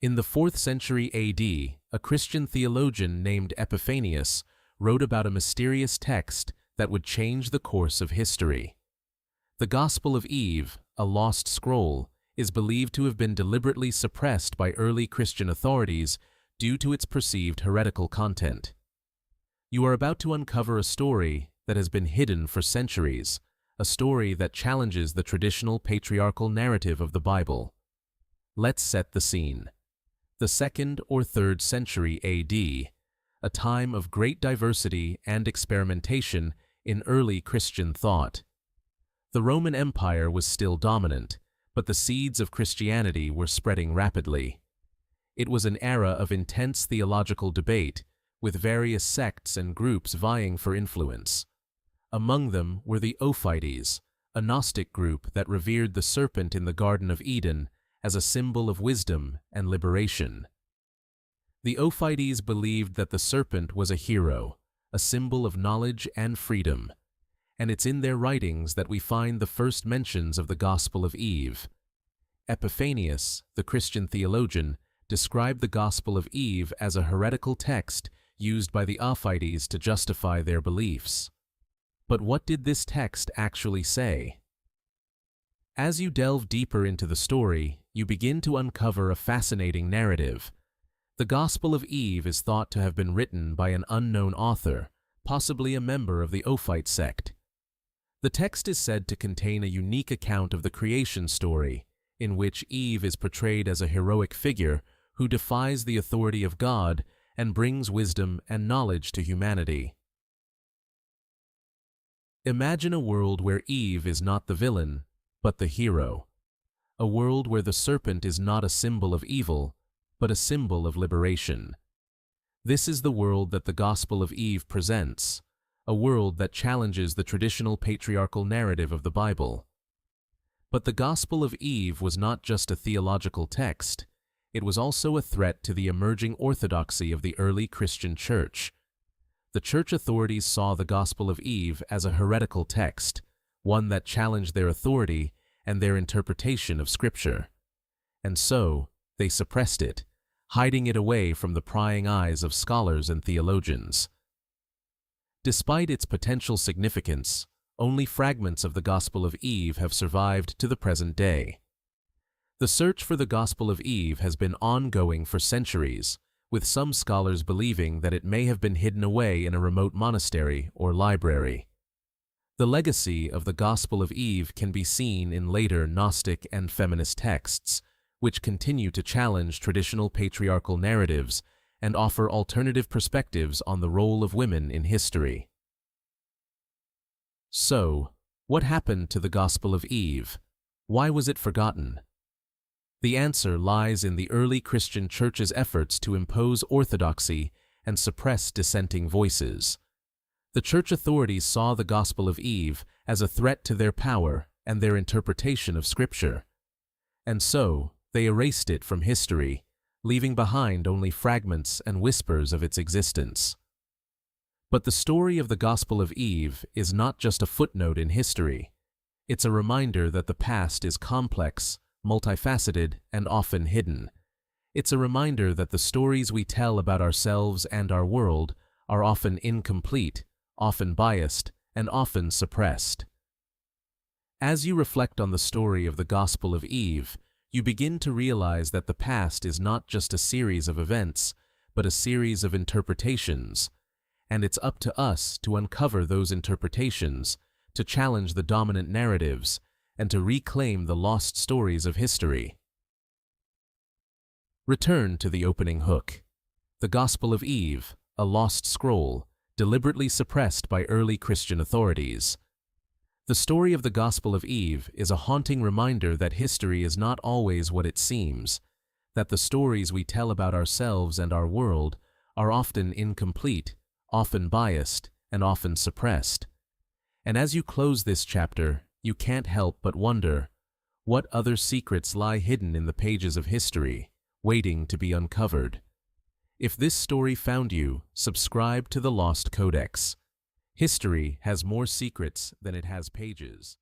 In the 4th century AD, a Christian theologian named Epiphanius wrote about a mysterious text that would change the course of history. The Gospel of Eve, a lost scroll, is believed to have been deliberately suppressed by early Christian authorities due to its perceived heretical content. You are about to uncover a story that has been hidden for centuries, a story that challenges the traditional patriarchal narrative of the Bible. Let's set the scene. The 2nd or 3rd century AD, a time of great diversity and experimentation in early Christian thought. The Roman Empire was still dominant, but the seeds of Christianity were spreading rapidly. It was an era of intense theological debate, with various sects and groups vying for influence. Among them were the Ophites, a gnostic group that revered the serpent in the Garden of Eden as a symbol of wisdom and liberation. The Ophites believed that the serpent was a hero, a symbol of knowledge and freedom, and it's in their writings that we find the first mentions of the Gospel of Eve. Epiphanius, the Christian theologian, described the Gospel of Eve as a heretical text used by the Ophites to justify their beliefs. But what did this text actually say? As you delve deeper into the story, you begin to uncover a fascinating narrative. The Gospel of Eve is thought to have been written by an unknown author, possibly a member of the Ophite sect. The text is said to contain a unique account of the creation story, in which Eve is portrayed as a heroic figure who defies the authority of God and brings wisdom and knowledge to humanity. Imagine a world where Eve is not the villain, but the hero. A world where the serpent is not a symbol of evil, but a symbol of liberation. This is the world that the Gospel of Eve presents, a world that challenges the traditional patriarchal narrative of the Bible. But the Gospel of Eve was not just a theological text, it was also a threat to the emerging orthodoxy of the early Christian church. The church authorities saw the Gospel of Eve as a heretical text, one that challenged their authority and their interpretation of Scripture. And so, they suppressed it, hiding it away from the prying eyes of scholars and theologians. Despite its potential significance, only fragments of the Gospel of Eve have survived to the present day. The search for the Gospel of Eve has been ongoing for centuries, with some scholars believing that it may have been hidden away in a remote monastery or library. The legacy of the Gospel of Eve can be seen in later Gnostic and feminist texts, which continue to challenge traditional patriarchal narratives and offer alternative perspectives on the role of women in history. So, what happened to the Gospel of Eve? Why was it forgotten? The answer lies in the early Christian church's efforts to impose orthodoxy and suppress dissenting voices. The church authorities saw the Gospel of Eve as a threat to their power and their interpretation of Scripture. And so, they erased it from history, leaving behind only fragments and whispers of its existence. But the story of the Gospel of Eve is not just a footnote in history. It's a reminder that the past is complex, multifaceted, and often hidden. It's a reminder that the stories we tell about ourselves and our world are often incomplete, often biased, and often suppressed. As you reflect on the story of the Gospel of Eve, you begin to realize that the past is not just a series of events, but a series of interpretations, and it's up to us to uncover those interpretations, to challenge the dominant narratives, and to reclaim the lost stories of history. Return to the opening hook. The Gospel of Eve, a lost scroll, deliberately suppressed by early Christian authorities. The story of the Gospel of Eve is a haunting reminder that history is not always what it seems, that the stories we tell about ourselves and our world are often incomplete, often biased, and often suppressed. And as you close this chapter, you can't help but wonder, what other secrets lie hidden in the pages of history, waiting to be uncovered? If this story found you, subscribe to the Lost Codex. History has more secrets than it has pages.